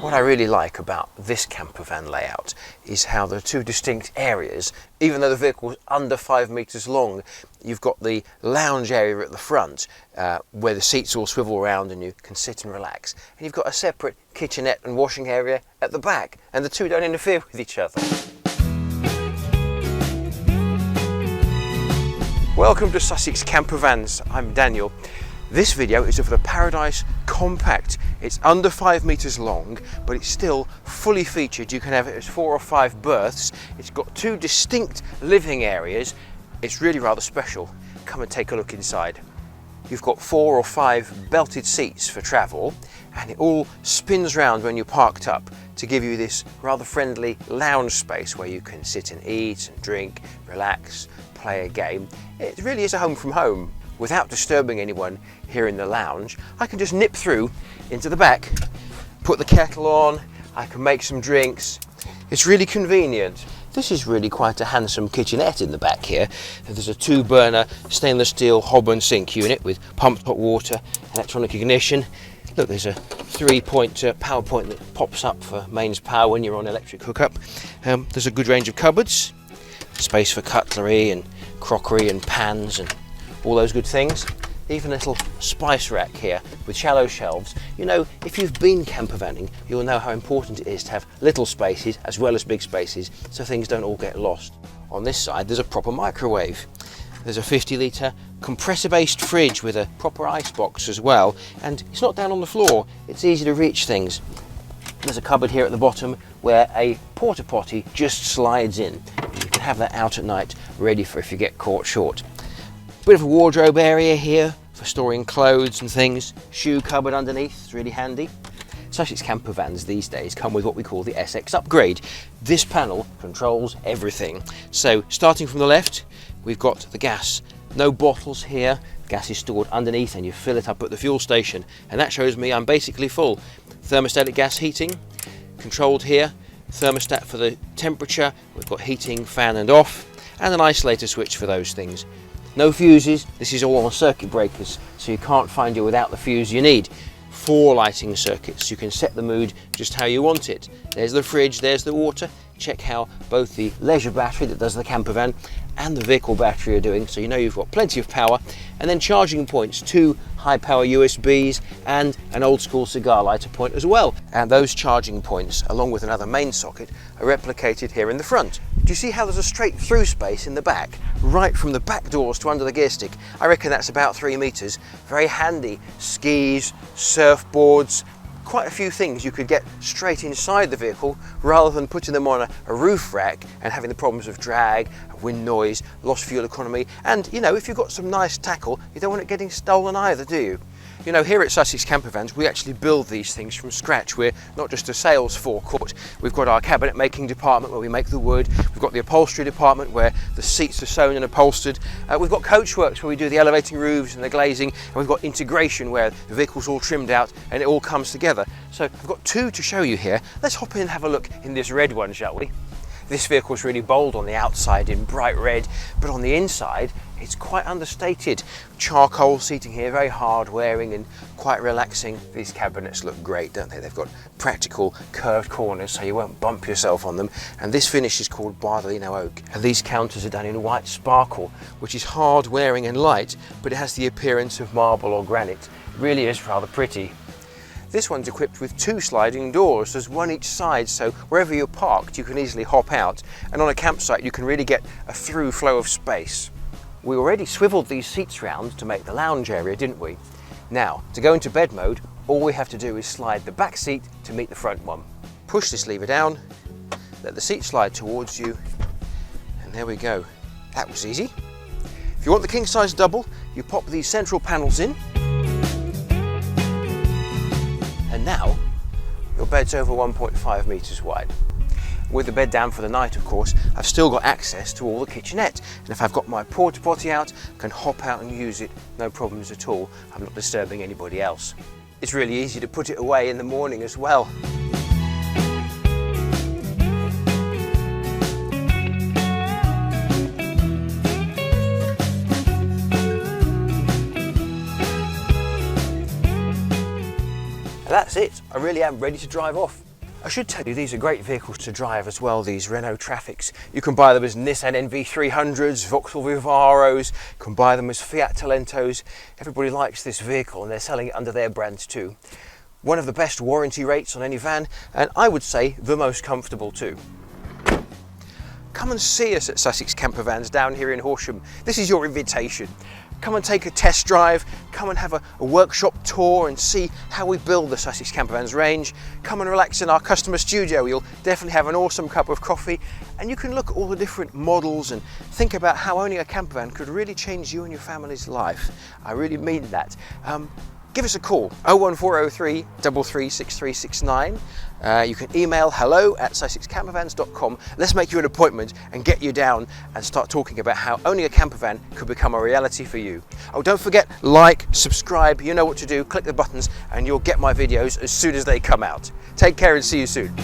What I really like about this camper van layout is how there are two distinct areas. Even though the vehicle is under 5 metres long, you've got the lounge area at the front where the seats all swivel around and you can sit and relax. And you've got a separate kitchenette and washing area at the back, and the two don't interfere with each other. Welcome to Sussex Campervans. I'm Daniel. This video is of the Paradise Compact. It's under 5 metres long, but it's still fully featured. You can have it as 4 or 5 berths. It's got two distinct living areas. It's really rather special. Come and take a look inside. You've got 4 or 5 belted seats for travel, and it all spins round when you're parked up to give you this rather friendly lounge space where you can sit and eat and drink, relax, play a game. It really is a home from home. Without disturbing anyone here in the lounge, I can just nip through into the back, put the kettle on, I can make some drinks. It's really convenient. This is really quite a handsome kitchenette in the back here. There's a 2-burner stainless steel hob and sink unit with pumped hot water, electronic ignition. Look, there's a 3-point power point that pops up for mains power when you're on electric hookup. There's a good range of cupboards, space for cutlery and crockery and pans and all those good things. Even a little spice rack here with shallow shelves. You know, if you've been campervanning, you'll know how important it is to have little spaces as well as big spaces so things don't all get lost. On this side, there's a proper microwave. There's a 50-litre compressor-based fridge with a proper ice box as well, and it's not down on the floor. It's easy to reach things. There's a cupboard here at the bottom where a porta potty just slides in. You can have that out at night, ready for if you get caught short. Bit of a wardrobe area here for storing clothes and things. Shoe cupboard underneath, it's really handy. Sussex Campervans these days come with what we call the SX upgrade. This panel controls everything. So starting from the left, we've got the gas. No bottles here. Gas is stored underneath and you fill it up at the fuel station. And that shows me I'm basically full. Thermostatic gas heating, controlled here. Thermostat for the temperature. We've got heating, fan and off. And an isolator switch for those things. No fuses, this is all on circuit breakers, so you can't find you without the fuse you need. 4 lighting circuits, you can set the mood just how you want it. There's the fridge, there's the water. Check how both the leisure battery that does the campervan and the vehicle battery are doing, so you know you've got plenty of power. And then charging points, 2 high power USBs and an old school cigar lighter point as well. And those charging points, along with another main socket, are replicated here in the front. Do you see how there's a straight through space in the back? Right from the back doors to under the gear stick. I reckon that's about 3 metres. Very handy. Skis, surfboards, quite a few things you could get straight inside the vehicle rather than putting them on a roof rack and having the problems of drag, wind noise, lost fuel economy, and you know, if you've got some nice tackle, you don't want it getting stolen either, do you? You know, here at Sussex Campervans, we actually build these things from scratch. We're not just a sales forecourt. We've got our cabinet making department where we make the wood. We've got the upholstery department where the seats are sewn and upholstered. We've got coachworks where we do the elevating roofs and the glazing. And we've got integration where the vehicle's all trimmed out and it all comes together. So I've got 2 to show you here. Let's hop in and have a look in this red one, shall we? This vehicle's really bold on the outside in bright red, but on the inside, it's quite understated. Charcoal seating here, very hard wearing and quite relaxing. These cabinets look great, don't they? They've got practical curved corners so you won't bump yourself on them. And this finish is called Bardolino oak. And these counters are done in white sparkle, which is hard wearing and light, but it has the appearance of marble or granite. It really is rather pretty. This one's equipped with 2 sliding doors. There's one each side, so wherever you're parked you can easily hop out, and on a campsite you can really get a through flow of space. We already swiveled these seats round to make the lounge area, didn't we? Now, to go into bed mode, all we have to do is slide the back seat to meet the front one. Push this lever down, let the seat slide towards you, and there we go. That was easy. If you want the king size double, you pop these central panels in, and now your bed's over 1.5 metres wide. With the bed down for the night, of course, I've still got access to all the kitchenette, and if I've got my porta potty out, I can hop out and use it, no problems at all. I'm not disturbing anybody else. It's really easy to put it away in the morning as well. That's it. I really am ready to drive off. I should tell you, these are great vehicles to drive as well, these Renault Trafics. You can buy them as Nissan NV300s, Vauxhall Vivaros, you can buy them as Fiat Talentos. Everybody likes this vehicle and they're selling it under their brands too. One of the best warranty rates on any van, and I would say the most comfortable too. Come and see us at Sussex Campervans down here in Horsham. This is your invitation. Come and take a test drive, come and have a workshop tour and see how we build the Sussex Campervans range. Come and relax in our customer studio. You'll definitely have an awesome cup of coffee and you can look at all the different models and think about how owning a campervan could really change you and your family's life. I really mean that. Give us a call, 01403 336369. You can email hello@sussexcampervans.com. Let's make you an appointment and get you down and start talking about how owning a campervan could become a reality for you. Oh, don't forget, like, subscribe, you know what to do, click the buttons and you'll get my videos as soon as they come out. Take care and see you soon.